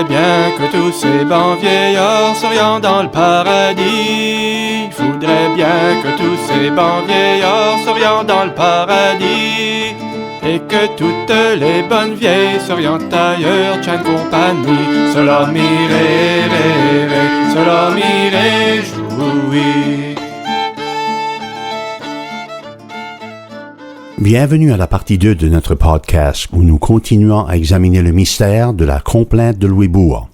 Faudrait bien que tous ces bons vieillards s'orientent dans le paradis. Faudrait bien que tous ces bons vieillards s'orientent dans le paradis. Et que toutes les bonnes vieilles s'orientent ailleurs, tiennent compagnie. Cela m'irait rêver, cela m'irait jouir. Bienvenue à la partie 2 de notre podcast où nous continuons à examiner le mystère de la complainte de Louisbourg.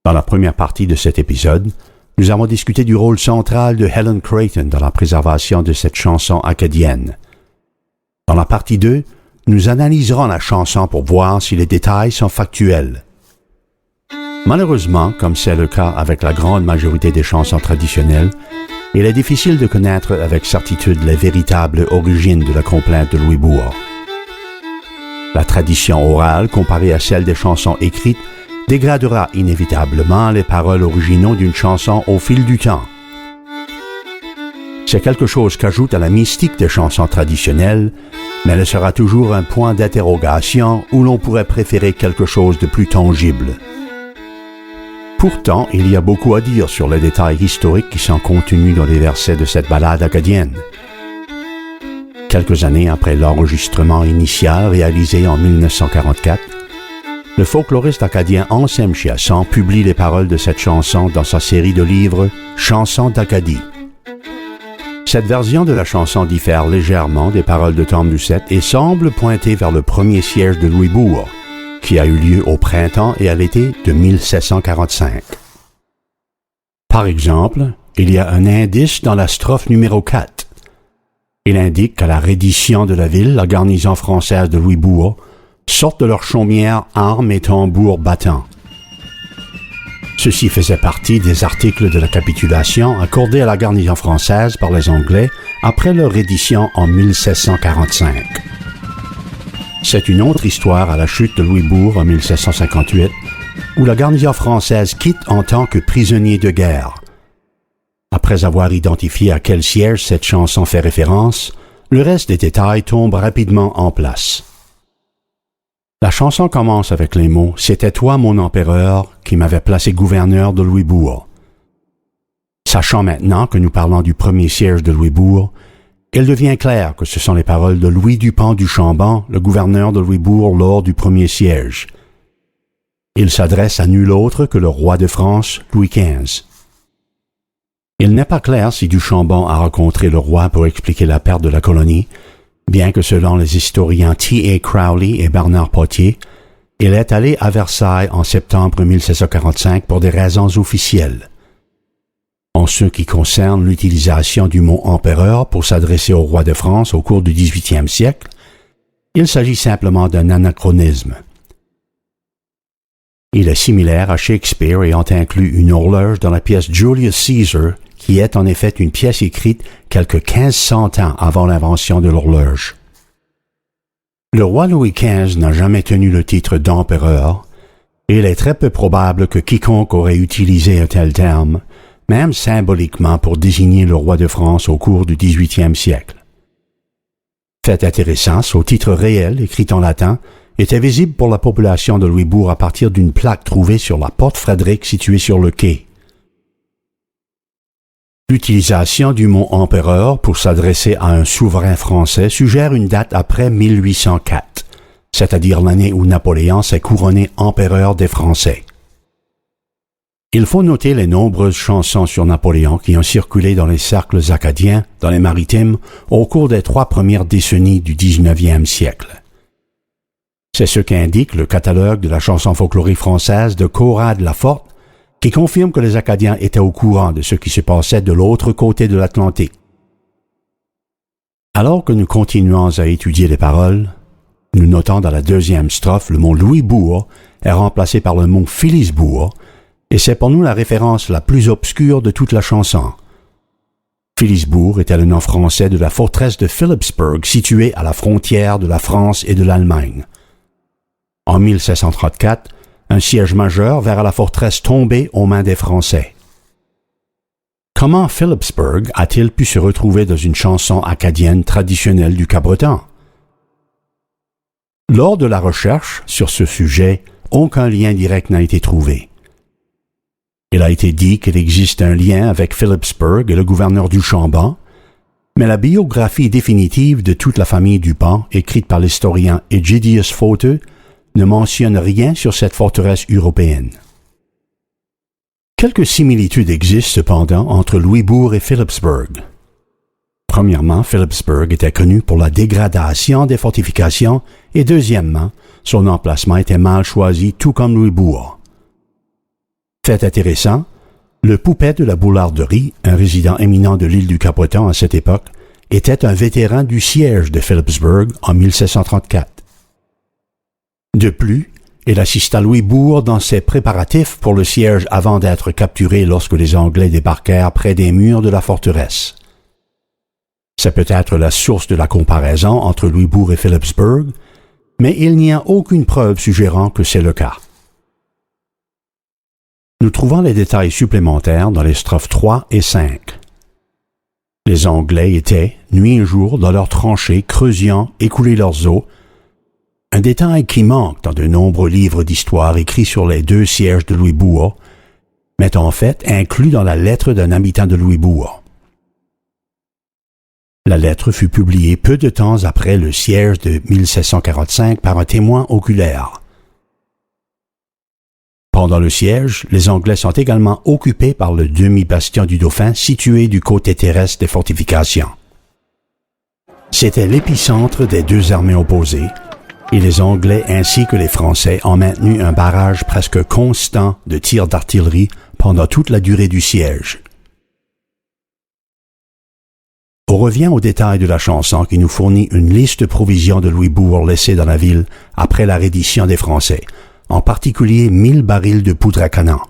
Dans la première partie de cet épisode, nous avons discuté du rôle central de Helen Creighton dans la préservation de cette chanson acadienne. Dans la partie 2, nous analyserons la chanson pour voir si les détails sont factuels. Malheureusement, comme c'est le cas avec la grande majorité des chansons traditionnelles, il est difficile de connaître avec certitude les véritables origines de la complainte de Louisbourg. La tradition orale, comparée à celle des chansons écrites, dégradera inévitablement les paroles originaux d'une chanson au fil du temps. C'est quelque chose qu'ajoute à la mystique des chansons traditionnelles, mais elle sera toujours un point d'interrogation où l'on pourrait préférer quelque chose de plus tangible. Pourtant, il y a beaucoup à dire sur les détails historiques qui sont contenus dans les versets de cette ballade acadienne. Quelques années après l'enregistrement initial réalisé en 1944, le folkloriste acadien Anselme Chiasson publie les paroles de cette chanson dans sa série de livres « Chansons d'Acadie ». Cette version de la chanson diffère légèrement des paroles de Tom Doucette et semble pointer vers le premier siège de Louisbourg, qui a eu lieu au printemps et à l'été de 1745. Par exemple, il y a un indice dans la strophe numéro 4. Il indique qu'à la reddition de la ville, la garnison française de Louisbourg sortent de leurs chaumières armes et tambours battants. Ceci faisait partie des articles de la capitulation accordés à la garnison française par les Anglais après leur reddition en 1745. C'est une autre histoire à la chute de Louisbourg en 1758, où la garnison française quitte en tant que prisonnier de guerre. Après avoir identifié à quel siège cette chanson fait référence, le reste des détails tombe rapidement en place. La chanson commence avec les mots « C'était toi, mon empereur, qui m'avait placé gouverneur de Louisbourg ». Sachant maintenant que nous parlons du premier siège de Louisbourg, il devient clair que ce sont les paroles de Louis Dupont du Chambon, le gouverneur de Louisbourg lors du premier siège. Il s'adresse à nul autre que le roi de France, Louis XV. Il n'est pas clair si du Chambon a rencontré le roi pour expliquer la perte de la colonie, bien que selon les historiens T. A. Crowley et Bernard Potier, il est allé à Versailles en septembre 1745 pour des raisons officielles. En ce qui concerne l'utilisation du mot « empereur » pour s'adresser au roi de France au cours du XVIIIe siècle, il s'agit simplement d'un anachronisme. Il est similaire à Shakespeare ayant inclus une horloge dans la pièce Julius Caesar, qui est en effet une pièce écrite quelque 1500 ans avant l'invention de l'horloge. Le roi Louis XV n'a jamais tenu le titre d'empereur, et il est très peu probable que quiconque aurait utilisé un tel terme, même symboliquement pour désigner le roi de France au cours du XVIIIe siècle. Fait intéressant, son titre réel, écrit en latin, était visible pour la population de Louisbourg à partir d'une plaque trouvée sur la porte Frédéric située sur le quai. L'utilisation du mot « empereur » pour s'adresser à un souverain français suggère une date après 1804, c'est-à-dire l'année où Napoléon s'est couronné empereur des Français. Il faut noter les nombreuses chansons sur Napoléon qui ont circulé dans les cercles acadiens, dans les maritimes, au cours des 3 premières décennies du XIXe siècle. C'est ce qu'indique le catalogue de la chanson folklorique française de Conrad Laforte, qui confirme que les Acadiens étaient au courant de ce qui se passait de l'autre côté de l'Atlantique. Alors que nous continuons à étudier les paroles, nous notons dans la deuxième strophe le mot Louisbourg est remplacé par le mot Philipsbourg, et c'est pour nous la référence la plus obscure de toute la chanson. Philipsbourg était le nom français de la forteresse de Philipsburg située à la frontière de la France et de l'Allemagne. En 1734, un siège majeur verra la forteresse tomber aux mains des Français. Comment Philipsburg a-t-il pu se retrouver dans une chanson acadienne traditionnelle du Cap-Breton? Lors de la recherche sur ce sujet, aucun lien direct n'a été trouvé. Il a été dit qu'il existe un lien avec Philipsburg et le gouverneur du Chambon, mais la biographie définitive de toute la famille Dupont, écrite par l'historien Egidius Phote, ne mentionne rien sur cette forteresse européenne. Quelques similitudes existent cependant entre Louisbourg et Philipsburg. Premièrement, Philipsburg était connu pour la dégradation des fortifications et deuxièmement, son emplacement était mal choisi tout comme Louisbourg. Fait intéressant, le poupet de la Boularderie, un résident éminent de l'île du Capoton à cette époque, était un vétéran du siège de Philipsburg en 1734. De plus, il assista Louisbourg dans ses préparatifs pour le siège avant d'être capturé lorsque les Anglais débarquèrent près des murs de la forteresse. C'est peut-être la source de la comparaison entre Louisbourg et Philipsburg, mais il n'y a aucune preuve suggérant que c'est le cas. Nous trouvons les détails supplémentaires dans les strophes 3 et 5. Les Anglais étaient, nuit et jour, dans leurs tranchées, creusant, écouler leurs eaux, un détail qui manque dans de nombreux livres d'histoire écrits sur les deux sièges de Louisbourg, mais en fait inclus dans la lettre d'un habitant de Louisbourg. La lettre fut publiée peu de temps après le siège de 1745 par un témoin oculaire. Pendant le siège, les Anglais sont également occupés par le demi-bastion du Dauphin situé du côté terrestre des fortifications. C'était l'épicentre des deux armées opposées, et les Anglais ainsi que les Français ont maintenu un barrage presque constant de tirs d'artillerie pendant toute la durée du siège. On revient aux détails de la chanson qui nous fournit une liste de provisions de Louisbourg laissées dans la ville après la reddition des Français, en particulier 1000 barils de poudre à canon.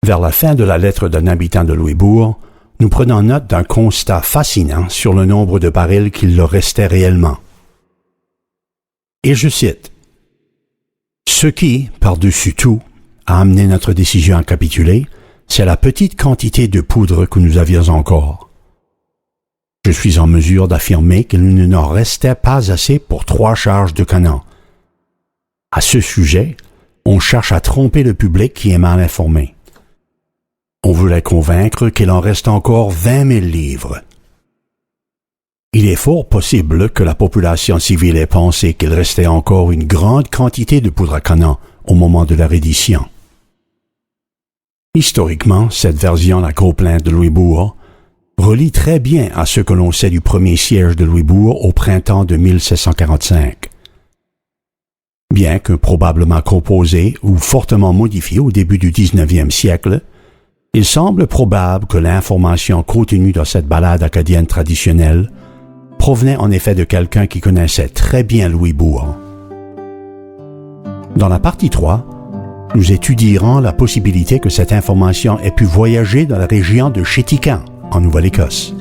Vers la fin de la lettre d'un habitant de Louisbourg, nous prenons note d'un constat fascinant sur le nombre de barils qu'il leur restait réellement. Et je cite, « Ce qui, par-dessus tout, a amené notre décision à capituler, c'est la petite quantité de poudre que nous avions encore. Je suis en mesure d'affirmer qu'il ne nous en restait pas assez pour 3 charges de canon. À ce sujet, on cherche à tromper le public qui est mal informé. On voulait convaincre qu'il en reste encore 20 000 livres. Il est fort possible que la population civile ait pensé qu'il restait encore une grande quantité de poudre à canon au moment de la reddition. » Historiquement, cette version de la complainte de Louisbourg relie très bien à ce que l'on sait du premier siège de Louisbourg au printemps de 1745. Bien que probablement composé ou fortement modifié au début du 19e siècle, il semble probable que l'information contenue dans cette ballade acadienne traditionnelle provenait en effet de quelqu'un qui connaissait très bien Louisbourg. Dans la partie 3, nous étudierons la possibilité que cette information ait pu voyager dans la région de Chéticamp, en Nouvelle-Écosse.